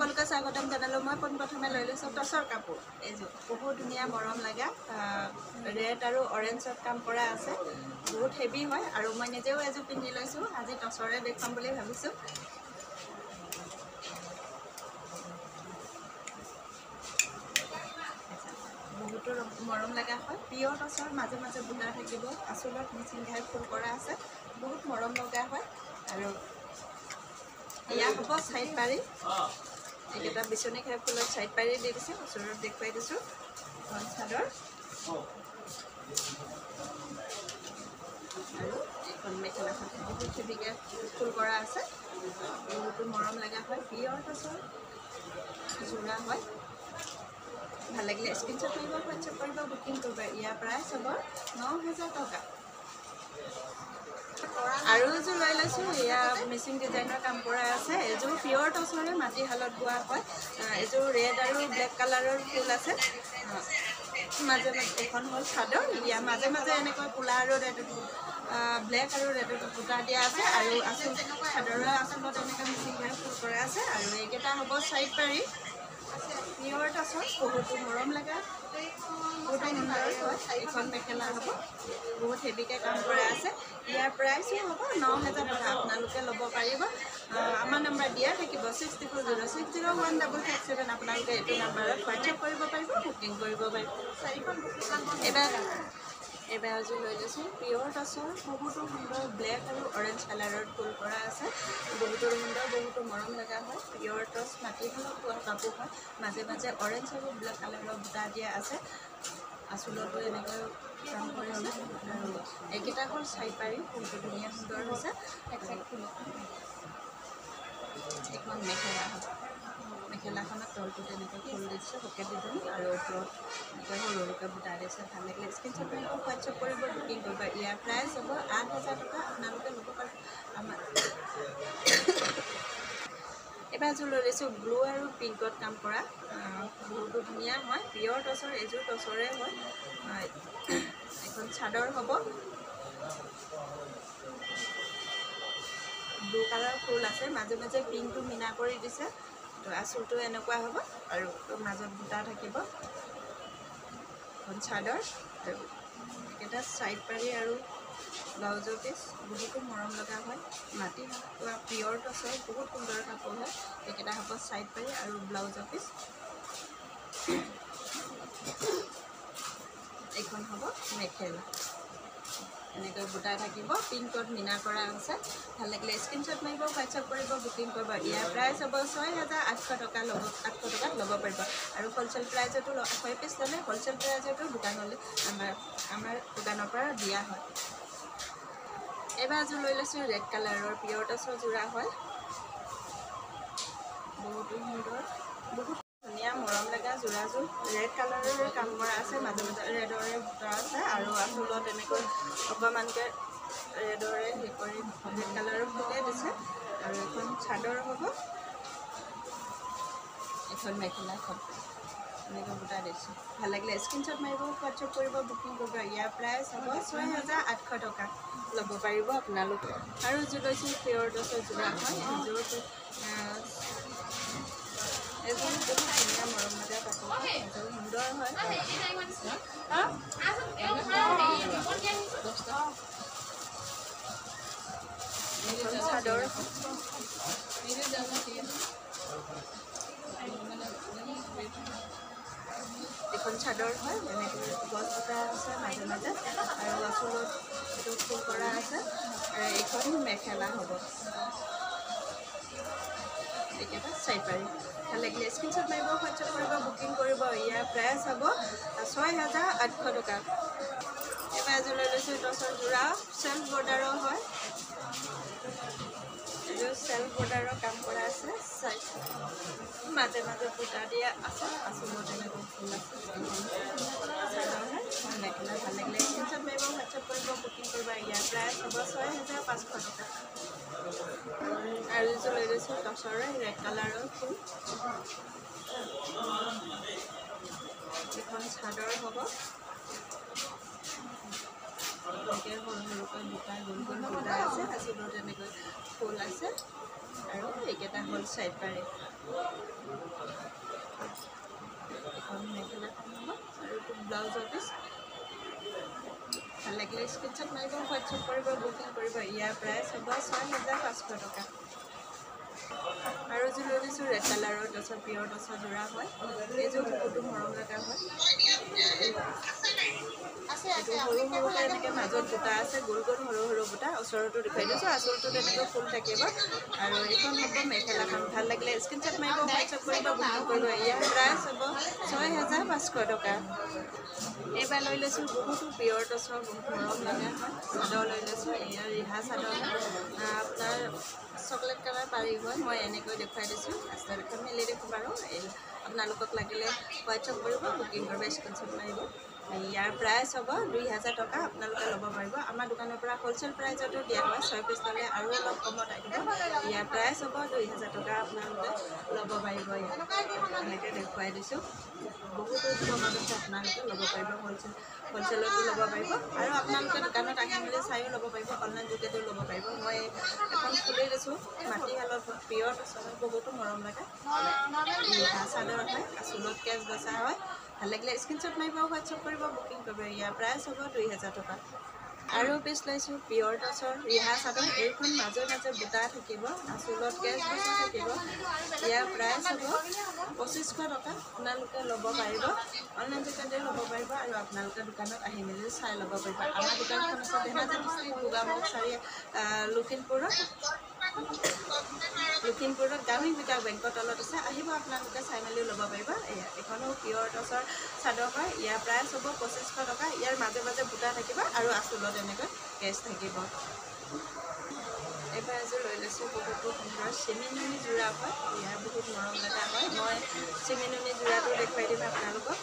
সকলোকে স্বাগতম জনালোঁ। মই পোনপ্ৰথমে লৈ লৈছোঁ টচৰ কাপোৰ। এইযোৰ বহুত ধুনীয়া মৰম লগা ৰেড আৰু অৰেঞ্জত কাম কৰা আছে। বহুত হেভি হয় আৰু মই নিজেও এযোৰ পিন্ধি লৈছোঁ। আজি টচৰে দেখুৱাম বুলি ভাবিছোঁ। বহুতো মৰম লগা হয়। পিয়ৰ টচৰ মাজে মাজে বুটা থাকিব। আঁচলত মিচিং ঘাই ফুল কৰা আছে। বহুত মৰম লগা হয় আৰু এয়া হ'ব চাইড পাৰি। এইকেইটা বিচনী ঘাই ফুলত চাইড পাৰি দি দিছোঁ। ওচৰত দেখুৱাই দিছোঁ। এখন চাদৰ আৰু এখন মেখেলাখন বহুত হেভিকৈ ফুল কৰা আছে। বহুতো মৰম লগা হয়। পিয়ৰ টচৰ যোৰা হয়। ভাল লাগিলে স্ক্ৰীনশ্বট কৰিব, হোৱাটছএপ কৰিব, বুকিং কৰিব। ইয়াৰ প্ৰাইচ হ'ব 9,000 টকা। আৰু এযোৰ লৈ লৈছোঁ। এয়া মিচিং ডিজাইনৰ কাম কৰা আছে। এযোৰ পিয়ৰ টচৰে মাটিশালত বোৱা হয়। এযোৰ ৰেড আৰু ব্লেক কালাৰৰ ফুল আছে। মাজে মাজে এখন হ'ল চাদৰ। ইয়াৰ মাজে মাজে এনেকৈ ক'লা আৰু ব্লেক আৰু ৰেডত বুটা দিয়া আছে আৰু চাদৰৰ আঁচলত এনেকৈ মিচিং ঘাই ফুল কৰা আছে আৰু এইকেইটা হ'ব চাইড পাৰি। পিয়ৰ টচৰ বহুতো মৰম লগা, বহুত সুন্দৰ হয়। এইখন মেখেলা হ'ব। বহুত হেভিকৈ কাম কৰা আছে। ইয়াৰ প্ৰাইচো হ'ব 9,000 টকা। আপোনালোকে ল'ব পাৰিব। আমাৰ নম্বৰ দিয়া থাকিব 6406016667। আপোনালোকে এইটো নাম্বাৰত হোৱাটছএপ কৰিব পাৰিব, বুকিং কৰিব পাৰিব। এইবাৰ এযোৰ লৈ লৈছোঁ। পিয়ৰ টচৰ বহুতো সুন্দৰ ব্লেক আৰু অৰেঞ্জ কালাৰৰ ফুল কৰা আছে। বহুতো সুন্দৰ, বহুতো মৰম লগা হয়। পিয়ৰ টচ মাটিশালত পোৱা কাপোৰ হয়। মাজে মাজে অৰেঞ্জ আৰু ব্লেক কালাৰৰ বুটা দিয়া আছে। আঁচলতো এনেকৈ কাম কৰিছে আৰু এইকেইটা হ'ল চাইড পাৰি। ফুলটো ধুনীয়া সুন্দৰ হৈছে। এইখন মেখেলা হ'ব। মেখেলাখনত তলটোত এনেকৈ ফুল দিছে পকেট ডিজাইন আৰু ওপৰত এনেকৈ সৰু সৰুকৈ বুটা দিছে। ভাল লাগিলে স্ক্ৰীনশ্বট কৰিব, হোৱাটছএপ কৰিব, বুকিং কৰিব। ইয়াৰ প্ৰাইচ হ'ব 8,000 টকা। আপোনালোকে ল'ব পাৰিব। এইবাৰ এযোৰ লৈ লৈছোঁ ব্লু আৰু পিংকত কাম কৰা। বহুতো ধুনীয়া হয়। পিয়ৰ টচৰ এযোৰ টচৰে হয়। এখন চাদৰ হ'ব। ব্লু কালাৰ ফুল আছে। মাজে মাজে পিংকটো মিনা কৰি দিছে। তো আঁচলটো এনেকুৱা হ'ব আৰু মাজত বুটা থাকিব। এখন চাদৰ আৰু এইকেইটা চাইড পাৰি আৰু ব্লাউজৰ পিচ। বহুতো মৰম লগা হয়। মাটি পিয়ৰ টচৰ বহুত সুন্দৰ কাপোৰ হয়। এইকেইটা হ'ব চাইড পাৰি আৰু ব্লাউজৰ পিচ। এইখন হ'ব মেখেলা। এনেকৈ বুটা থাকিব। পিংকত মিনা কৰা আছে। ভাল লাগিলে স্ক্ৰীনশ্বট মাৰিব, হোৱাটছএপ কৰিব, বুকিং কৰিব। ইয়াৰ প্ৰাইচ হ'ব 6,800 টকা। 800 টকাত ল'ব পাৰিব আৰু হ'লচেল প্ৰাইজতো 100 পিচ ল'লে হ'লচেল প্ৰাইজতো দোকানলৈ আমাৰ দোকানৰ পৰা দিয়া হয়। এইবাৰ এযোৰ লৈ লৈছোঁ ৰেড কালাৰৰ পিয়ৰ টচৰ যোৰা হয়। বহুতো সুন্দৰ, বহুত ধুনীয়া মৰম লগা যোৰাযোৰ। ৰেড কালাৰৰ কাম কৰা আছে। মাজে মাজে ৰেডৰে বুটা আছে আৰু আঁচলত এনেকৈ অকণমানকৈ ৰেডৰে হেৰি কৰি ৰেড কালাৰৰ ফুলে দিছে আৰু এখন চাদৰ হ'ব। এখন মেখেলাখন এনেকৈ বুটা দিছোঁ। ভাল লাগিলে স্ক্ৰীনশ্বট মাৰিব, হোৱাটছএপ কৰিব, বুকিং কৰিব। ইয়াৰ প্ৰাইচ হ'ব 6,800 টকা। ল'ব পাৰিব আপোনালোকে। আৰু এযোৰ লৈছোঁ পিয়ৰ টচৰ যোৰা হয়। এযোৰ বহুত ধুনীয়া মৰম লগা কাপোৰ হয়। এযোৰ সুন্দৰ হয়। এইখন চাদৰ এখন চাদৰ হয়। এনেকৈ গছ বুটা আছে মাজে মাজে আৰু আঁচলত এইটো ফুল কৰা আছে আৰু এইখন মেখেলা হ'ব। এইকেইটা চাইড পাৰি। ভাল লাগিলে স্ক্ৰীনশ্বট মাৰিব, হোৱাটছএপ কৰিব, বুকিং কৰিব। ইয়াৰ প্ৰাইচ হ'ব 6,800 টকা। এইবাৰ এযোৰ লৈ লৈছোঁ টচৰ যোৰা। চেল্ফ বৰ্ডাৰৰ হয়। এযোৰ চেল্ফ বৰ্ডাৰৰ কাম কৰা আছে। মাজে মাজে বুটা দিয়া আছে। আঁচলত এনেকৈ ফুল আছে। চাদৰ হয়। মেখেলা। ভাল লাগিলে স্ক্ৰীনশ্বট মাৰিব, হোৱাটছএপ কৰিব, বুকিং কৰিব। ইয়াৰ প্ৰাইচ হ'ব 6,500 টকা। আৰু এযোৰ লৈ লৈছোঁ টচৰে ৰেড কালাৰৰ ফুল। এখন চাদৰ হ'ব। এনেকৈ সৰু সৰুকৈ বুটা গোল গোল বুটা আছে। আঁচলত এনেকৈ ফুল আছে আৰু এইকেইটা হ'ল চাইড পাৰি। ব্লাউজৰ পিচ ভাল লাগিলে স্ক্ৰীনশ্বট মাৰিব হোৱাটছআপ কৰিব বুকিং কৰিব ইয়াৰ প্ৰাইচ হ'ব 6,500 টকা আৰু এযোৰ লৈ গৈছোঁ ৰেড কালাৰৰ টচৰ পিয়ৰ টচৰ যোৰা হয় এইযোৰ বহুতো মৰম লগা হয় এইটো সৰু সৰুকৈ এনেকৈ মাজত বুটা আছে গোল গোল সৰু সৰু বুটা ওচৰতো দেখুৱাই দিছোঁ আঁচলটোত এনেকৈ ফুল থাকিব আৰু এইখন হ'ব মেখেলাখন ভাল লাগিলে স্ক্ৰীনশ্বট মাৰিব হোৱাটছআপ কৰিব বুকিং কৰিব ইয়াৰ প্ৰাইচ হ'ব 6,500 টকা এইবাৰ লৈ লৈছোঁ বহুতো পিয়ৰ টচৰ বহুত মৰম লগা হয় চাদৰ লৈ লৈছোঁ ইয়াৰ ৰিহা চাদৰ আপোনাৰ চকলেট কালাৰ পাৰি হয় মই এনেকৈ দেখুৱাই দিছোঁ ৰাস্তাত এখন মেলি দেখোঁ বাৰু আপোনালোকক লাগিলে হোৱাটছআপ কৰিব বুকিং কৰিব স্ক্ৰীনশ্বট মাৰিব ইয়াৰ প্ৰাইচ হ'ব 2,000 টকা আপোনালোকে ল'ব পাৰিব আমাৰ দোকানৰ পৰা হ'লচেল প্ৰাইজতো দিয়া হয় 6 পিচ ল'লে আৰু অলপ কমত আহিব ইয়াৰ প্ৰাইচ হ'ব 2,000 টকা আপোনালোকে ল'ব পাৰিব এনেকৈ দেখুৱাই দিছোঁ বহুতো কমত আছে আপোনালোকে ল'ব পাৰিব হ'লচেলতো ল'ব পাৰিব আৰু আপোনালোকে দোকানত আহি মেলি চায়ো ল'ব পাৰিব অনলাইন যোগেদিও ল'ব পাৰিব মই এখন খুলি দিছোঁ মাটিশালত পিয়ৰ টচৰ বহুতো মৰম লাগে ৰিহা চাদৰ হয় আঁচলত কেচ বচা হয় ভাল লাগিলে স্ক্ৰীনশ্বট মাৰিব হোৱাটছআপ কৰিব বুকিং কৰিব ইয়াৰ প্ৰাইচ হ'ব 2,000 টকা আৰু পিচ লৈছোঁ পিয়ৰ টচৰ ৰিহা চাদৰ এইখন মাজে মাজে বুটা থাকিব আঁচলত কেচ বচা থাকিব ইয়াৰ প্ৰাইচ হ'ব 2,500 টকা আপোনালোকে ল'ব পাৰিব অনলাইন যোগেদিও ল'ব পাৰিব আৰু আপোনালোকে দোকানত আহি মেলি চাই ল'ব পাৰিব আমাৰ দোকানখন আছে ধেমাজি ডিষ্ট্ৰিক্ট গোগামুখ লখিমপুৰত গ্ৰামীণ বিকাশ বেংকৰ তলত আছে আহিব আপোনালোকে চাই মেলি ল'ব পাৰিব এইখনো পিয়ৰ টচৰ চাদৰ হয় ইয়াৰ প্ৰাইচ হ'ব 2,500 টকা ইয়াৰ মাজে মাজে বুটা থাকিব আৰু আঁচলত এনেকৈ কেচ থাকিব এইবাৰ এযোৰ লৈ লৈছোঁ বহুতো সুন্দৰ চিমিনুনি যোৰা হয় ইয়াৰ বহুত মৰম লগা হয় মই চিমিনুনি যোৰাটো দেখুৱাই দিম আপোনালোকক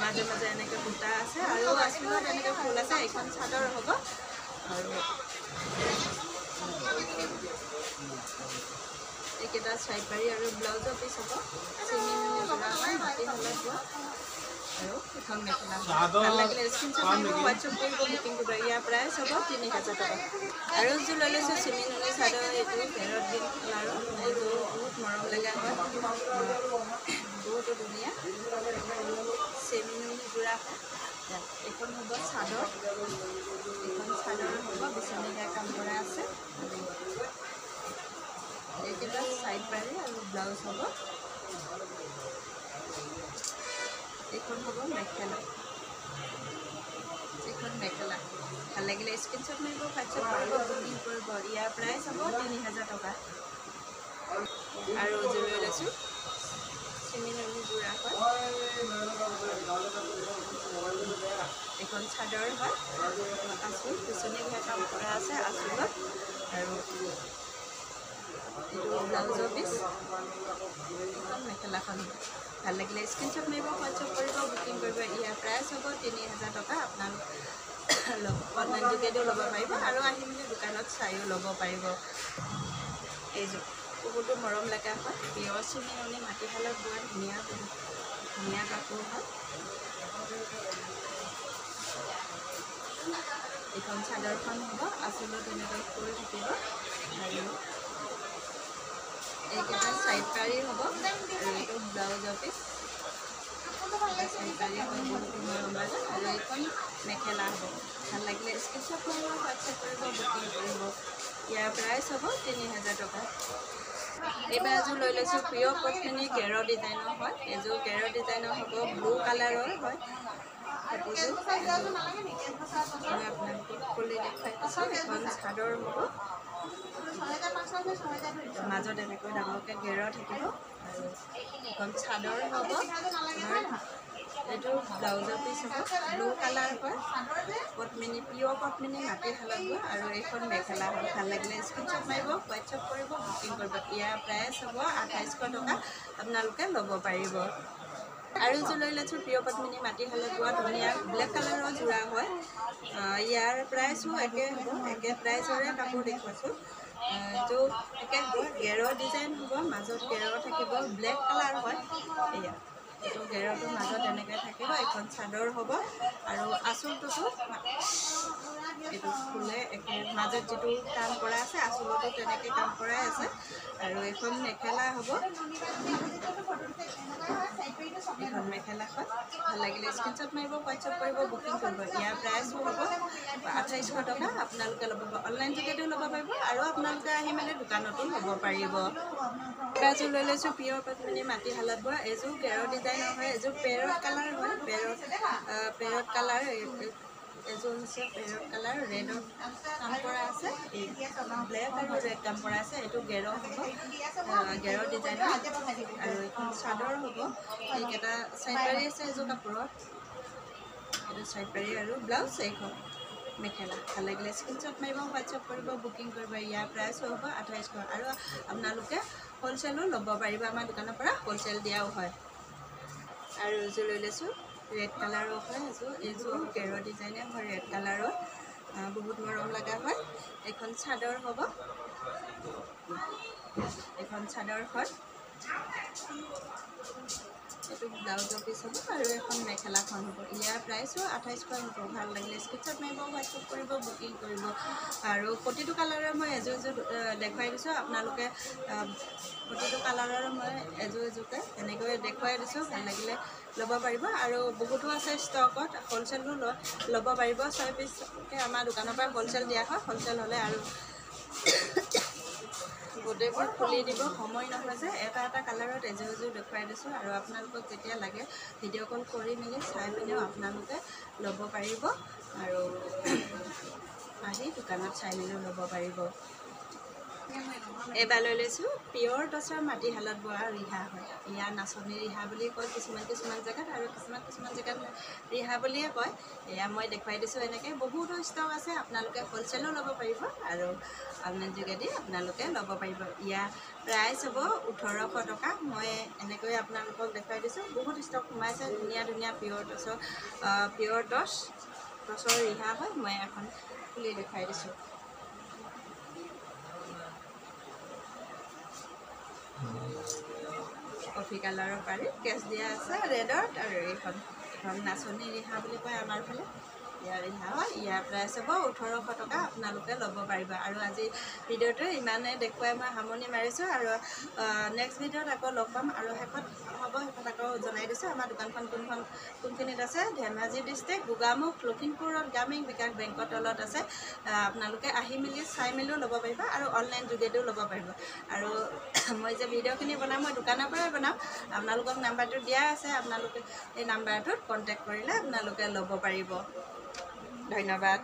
মাজে মাজে এনেকৈ বুটা আছে আৰু আঁচলত এনেকৈ ফুল আছে এইখন চাদৰ হ'ব আৰু এইকেইটা চাইড পাৰি আৰু ব্লাউজৰ পিচ হ'ব চিমিনুনি যোৰা হয় মাটিশালত বোৱা আৰু এখন মেখেলা ভাল লাগিলে স্ক্ৰীনশ্বট মাৰিব হোৱাটছআপ কৰিব বুকিং কৰিব ইয়াৰ প্ৰাইচ হ'ব 3,000 টকা আৰু এযোৰ লৈ লৈছোঁ চিমিনুনি চাদৰ এইটো পেৰট গ্ৰীণ কালাৰৰ এইযোৰ বহুত মৰম লগা হয় বহুতো ধুনীয়া চিমিনুনি যোৰা হয় এইখন হ'ব চাদৰ এইখন চাদৰ হ'ব বিচনীয়া কাম কৰা আছে এইকেইটা চাইড পাৰি আৰু ব্লাউজ হ'ব এইখন হ'ব মেখেলা এইখন মেখেলা ভাল লাগিলে স্ক্ৰীনশ্বট মাৰিব হোৱাটছআপ কৰিব বুকিং কৰিব ইয়াৰ প্ৰাইচ হ'ব 3,000 টকা আৰু এযোৰ লৈ লৈছোঁ চিমিনুনি যোৰা হয় এইখন চাদৰ হয় আঁচল পিছনীয়া কাম কৰা আছে আঁচলত আৰু এইটো ব্লাউজৰ পিচ এইখন মেখেলাখন ভাল লাগিলে স্ক্ৰীনশ্বট মাৰিব হোৱাটছআপ কৰিব বুকিং কৰিব ইয়াৰ প্ৰাইচ হ'ব 3,000 টকা আপোনালোক অনলাইন যোগেদিও ল'ব পাৰিব আৰু আহি মেলি দোকানত চায়ো ল'ব পাৰিব এইযোৰ বহুতো মৰম লগা হয় পিয়ৰ চিমিনুনি মাটিশালত বোৱা ধুনীয়া কাপোৰ হয় এইখন চাদৰখন হ'ব আঁচলত এনেকৈ ফুল থাকিব আৰু এইকেইটা চাইড পাৰি হ'ব আৰু এইটো ব্লাউজৰ পিচ চাইড পাৰি হ'ব বহুতো মৰম লাগে আৰু এইখন মেখেলা হ'ব ভাল লাগিলে স্ক্ৰীনশ্বট মাৰিব হোৱাটছআপ কৰিব বুকিং কৰিব ইয়াৰ প্ৰাইচ হ'ব 3,000 টকা এইবাৰ এযোৰ লৈ লৈছোঁ পিয়ৰ পদ্মিনী গেৰ ডিজাইনৰ হয় এইযোৰ গেৰ ডিজাইনৰ হ'ব ব্লু কালাৰৰ হয় কাপোৰযোৰ মই আপোনালোকক খুলি দেখুৱাই দিছোঁ এখন চাদৰ হ'ব মাজত এনেকৈ ডাঙৰকৈ গেৰ থাকিব আৰু এখন চাদৰ হ'ব এইটো ব্লাউজৰ পিচ হ'ব ব্লু কালাৰ হয় পদ্মিনী পিয়ৰ পদ্মিনী মাটিশালত বোৱা আৰু এইখন মেখেলা হয় ভাল লাগিলে স্ক্ৰীনশ্বট মাৰিব হোৱাটছআপ কৰিব বুকিং কৰিব ইয়াৰ প্ৰাইচ হ'ব 2,800 টকা আপোনালোকে ল'ব পাৰিব আৰু এযোৰ লৈ লৈছোঁ পিয়ৰ পদ্মিনী মাটিশালত বোৱা ধুনীয়া ব্লেক কালাৰৰ যোৰা হয় ইয়াৰ প্ৰাইচো একে হ'ব একে প্ৰাইচৰে কাপোৰ দেখুৱাইছোঁ जो एके गेरो डिजाइन हो मजत गेरो থাকিব ब्लैक कलर হয় এয়া তো গেৰটো মাজত এনেকৈ থাকিব এখন চাদৰ হ'ব আৰু আঁচলটো এইটো ফুলে একে মাজত যিটো কাম কৰা আছে আচলতে তেনেকৈ কাম কৰাই আছে আৰু এখন মেখেলা হ'ব এখন মেখেলাখন ভাল লাগিলে স্ক্ৰীনশ্বট মাৰিব হোৱাটছআপ কৰিব বুকিং কৰিব ইয়াৰ প্ৰাইচো হ'ব 2800 টকা আপোনালোকে ল'ব পাৰিব অনলাইন যোগেদিও ল'ব পাৰিব আৰু আপোনালোকে আহি মেলি দোকানতো ল'ব পাৰিব এযোৰ লৈ লৈছোঁ পিয়ৰ পদ্মিনী মাটিশালত বোৱা এযোৰ গেৰ ডিজাইনৰ হয় এযোৰ পেৰট কালাৰ হয় পেৰট কালাৰ এযোৰ হৈছে পেৰট কালাৰ ৰেডৰ কাম কৰা আছে এই ব্লেক আৰু ৰেড কাম কৰা আছে এইটো গেৰ হ'ব গেৰৰ ডিজাইনৰ আৰু এখন চাদৰ হ'ব এইকেইটা চাইড পাৰি আছে এযোৰ কাপোৰত এইটো চাইড পাৰি আৰু ব্লাউজ এইখন মেখেলা ভাল লাগিলে স্ক্ৰীনশ্বট মাৰিব হোৱাটছআপ কৰিব বুকিং কৰিব ইয়াৰ প্ৰাইচো হ'ব 2800 আৰু আপোনালোকে হ'লচেলো ল'ব পাৰিব আমাৰ দোকানৰ পৰা হ'লচেল দিয়াও হয় আৰু এযোৰ লৈ লৈছোঁ ৰেড কালাৰৰ হয় এইযোৰ গেৰ ডিজাইনৰ হয় ৰেড কালাৰৰ বহুত মৰম লগা হয় এখন চাদৰ হ'ব এখন চাদৰ হয় এইটো ব্লাউজৰ পিচ হ'ব আৰু এখন মেখেলাখন হ'ব ইয়াৰ প্ৰাইচো 2800 হ'ব ভাল লাগিলে স্ক্ৰীনশ্বট মাৰিব হোৱাটছআপ কৰিব বুকিং কৰিব আৰু প্ৰতিটো কালাৰৰ মই এযোৰ দেখুৱাই দিছোঁ আপোনালোকে প্ৰতিটো কালাৰৰ মই এযোৰকৈ এনেকৈ দেখুৱাই দিছোঁ ভাল লাগিলে ল'ব পাৰিব আৰু বহুতো আছে ষ্টকত হ'লচেলো ল'ব পাৰিব 6 পিচকৈ আমাৰ দোকানৰ পৰা হ'লচেল দিয়া হয় হ'লচেল হ'লে আৰু গোটেইবোৰ খুলি দিব সময় নহয় যে এটা কালাৰত এযোৰ দেখুৱাই দিছোঁ আৰু আপোনালোকক যেতিয়া লাগে ভিডিঅ' কল কৰি মেলি চাই পিনেও আপোনালোকে ল'ব পাৰিব আৰু আহি দোকানত চাই মেলিও ল'ব পাৰিব এইবাৰ লৈ লৈছোঁ পিয়ৰ টচৰ মাটিশালত বোৱা ৰিহা হয় ইয়াৰ নাচনী ৰিহা বুলি কয় কিছুমান জেগাত আৰু কিছুমান জেগাত ৰিহা বুলিয়ে কয় এয়া মই দেখুৱাই দিছোঁ এনেকৈ বহুতো ষ্টক আছে আপোনালোকে হ'লচেলো ল'ব পাৰিব আৰু অনলাইন যোগেদি আপোনালোকে ল'ব পাৰিব ইয়াৰ প্ৰাইচ হ'ব 1800 টকা মই এনেকৈ আপোনালোকক দেখুৱাই দিছোঁ বহুত ষ্টক সোমাইছে ধুনীয়া পিয়ৰ টচৰ ৰিহা হয় মই এখন খুলি দেখুৱাই দিছোঁ কফি কালাৰৰ পাৰি কেচ দিয়া আছে ৰেডত আৰু এইখন নাচনী ৰিহা বুলি কয় আমাৰ ফালে ইয়াৰ ৰিহা হয় ইয়াৰ প্ৰাইচ হ'ব 1800 টকা আপোনালোকে ল'ব পাৰিব আৰু আজি ভিডিঅ'টো ইমানেই দেখুৱাই মই সামৰণি মাৰিছোঁ আৰু নেক্সট ভিডিঅ'ত আকৌ লগ পাম আৰু শেষত আকৌ জনাই দিছোঁ আমাৰ দোকানখন কোনখিনিত আছে ধেমাজি ডিষ্ট্ৰিক্ট গোগামুখ লখিমপুৰত গ্ৰামীণ বিকাশ বেংকৰ তলত আছে আপোনালোকে আহি মেলি চাই মেলিও ল'ব পাৰিব আৰু অনলাইন যোগেদিও ল'ব পাৰিব আৰু মই যে ভিডিঅ'খিনি বনাওঁ মই দোকানৰ পৰাই বনাওঁ আপোনালোকক নাম্বাৰটো দিয়া আছে আপোনালোকে এই নাম্বাৰটোত কণ্টেক্ট কৰিলে আপোনালোকে ল'ব পাৰিব ধন্যবাদ